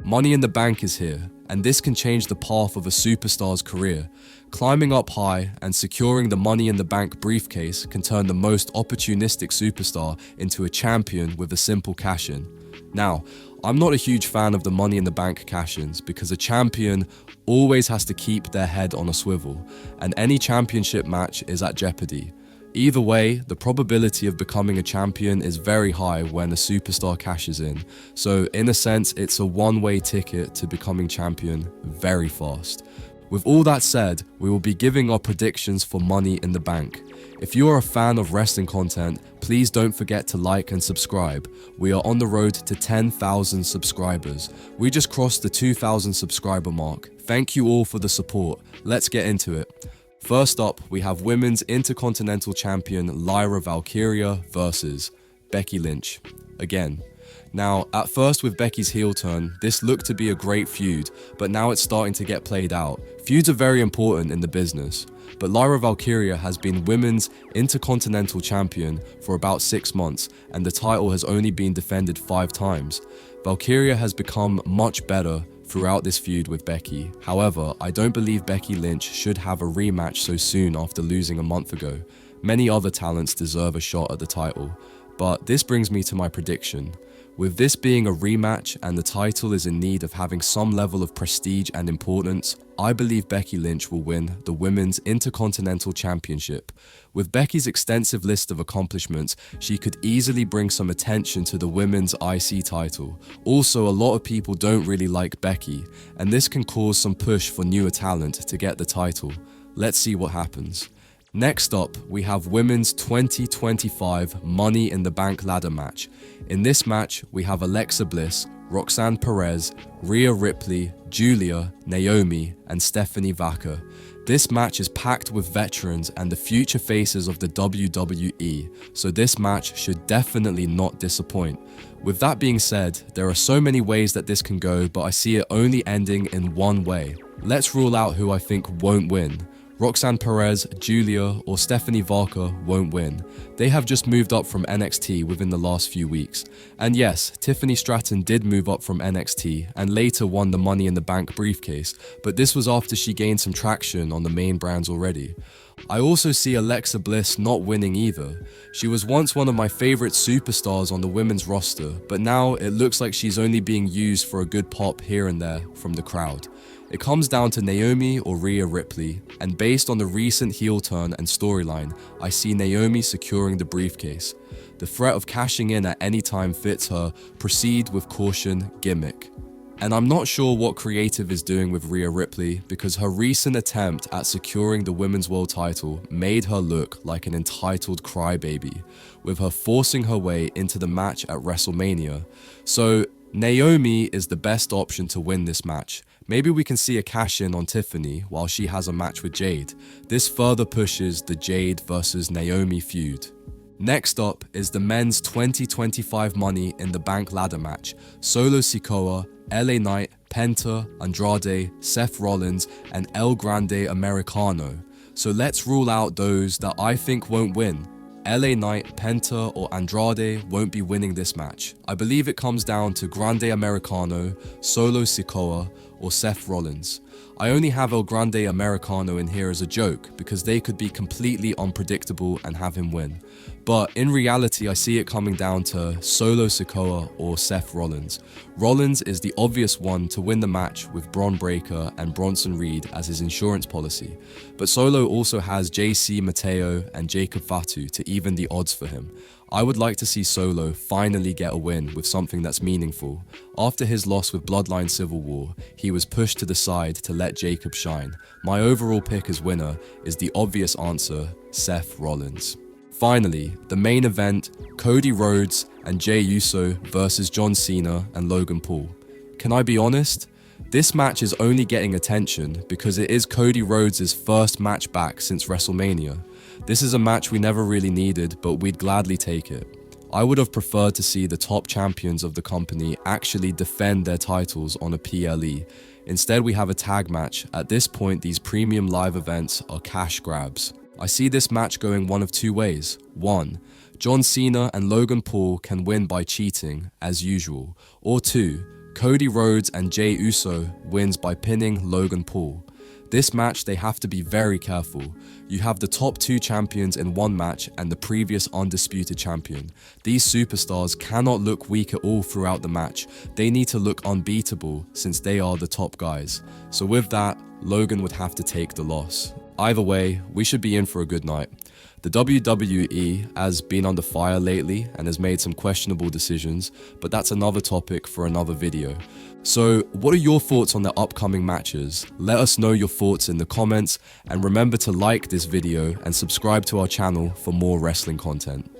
Money in the Bank is here, and this can change the path of a superstar's career. Climbing up high and securing the Money in the Bank briefcase can turn the most opportunistic superstar into a champion with a simple cash-in. Now, I'm not a huge fan of the Money in the Bank cash-ins because a champion always has to keep their head on a swivel, and any championship match is at jeopardy. Either way, the probability of becoming a champion is very high when a superstar cashes in, so in a sense, it's a one-way ticket to becoming champion very fast. With all that said, we will be giving our predictions for Money in the Bank. If you are a fan of wrestling content, please don't forget to like and subscribe. We are on the road to 10,000 subscribers. We just crossed the 2,000 subscriber mark. Thank you all for the support. Let's get into it. First up, we have Women's Intercontinental Champion Lyra Valkyria versus Becky Lynch. Again. Now, at first with Becky's heel turn, this looked to be a great feud, but now it's starting to get played out. Feuds are very important in the business, but Lyra Valkyria has been Women's Intercontinental Champion for about 6 months, and the title has only been defended 5 times. Valkyria has become much better throughout this feud with Becky. However, I don't believe Becky Lynch should have a rematch so soon after losing a month ago. Many other talents deserve a shot at the title, but this brings me to my prediction. With this being a rematch and the title is in need of having some level of prestige and importance, I believe Becky Lynch will win the Women's Intercontinental Championship. With Becky's extensive list of accomplishments, she could easily bring some attention to the Women's IC title. Also, a lot of people don't really like Becky, and this can cause some push for newer talent to get the title. Let's see what happens. Next up, we have Women's 2025 Money in the Bank ladder match. In this match, we have Alexa Bliss, Roxanne Perez, Rhea Ripley, Julia, Naomi, and Stephanie Vaca. This match is packed with veterans and the future faces of the WWE, so this match should definitely not disappoint. With that being said, there are so many ways that this can go, but I see it only ending in one way. Let's rule out who I think won't win. Roxanne Perez, Julia, or Stephanie Vaca won't win. They have just moved up from NXT within the last few weeks. And yes, Tiffany Stratton did move up from NXT and later won the Money in the Bank briefcase, but this was after she gained some traction on the main brands already. I also see Alexa Bliss not winning either. She was once one of my favorite superstars on the women's roster, but now it looks like she's only being used for a good pop here and there from the crowd. It comes down to Naomi or Rhea Ripley, and based on the recent heel turn and storyline, I see Naomi securing the briefcase. The threat of cashing in at any time fits her proceed with caution gimmick. And I'm not sure what creative is doing with Rhea Ripley because her recent attempt at securing the Women's World title made her look like an entitled crybaby, with her forcing her way into the match at WrestleMania. So Naomi is the best option to win this match. Maybe we can see a cash-in on Tiffany while she has a match with Jade. This further pushes the Jade versus Naomi feud. Next up is the men's 2025 Money in the Bank ladder match. Solo Sikoa, LA Knight, Penta, Andrade, Seth Rollins, and El Grande Americano. So let's rule out those that I think won't win. LA Knight, Penta, or Andrade won't be winning this match. I believe it comes down to Grande Americano, Solo Sikoa, or Seth Rollins. I only have El Grande Americano in here as a joke because they could be completely unpredictable and have him win. But in reality, I see it coming down to Solo Sikoa or Seth Rollins. Rollins is the obvious one to win the match with Bron Breakker and Bronson Reed as his insurance policy. But Solo also has JC Mateo and Jacob Fatu to even the odds for him. I would like to see Solo finally get a win with something that's meaningful. After his loss with Bloodline Civil War, he was pushed to the side to let Jacob shine. My overall pick as winner is the obvious answer, Seth Rollins. Finally, the main event, Cody Rhodes and Jey Uso versus John Cena and Logan Paul. Can I be honest? This match is only getting attention because it is Cody Rhodes' first match back since WrestleMania. This is a match we never really needed, but we'd gladly take it. I would have preferred to see the top champions of the company actually defend their titles on a PLE. Instead, we have a tag match. At this point, these premium live events are cash grabs. I see this match going one of two ways. 1. John Cena and Logan Paul can win by cheating, as usual. Or 2. Cody Rhodes and Jey Uso wins by pinning Logan Paul. This match, they have to be very careful. You have the top 2 champions in one match and the previous undisputed champion. These superstars cannot look weak at all throughout the match. They need to look unbeatable since they are the top guys. So with that, Logan would have to take the loss. Either way, we should be in for a good night. The WWE has been under fire lately and has made some questionable decisions, but that's another topic for another video. So what are your thoughts on the upcoming matches? Let us know your thoughts in the comments, and remember to like this video and subscribe to our channel for more wrestling content.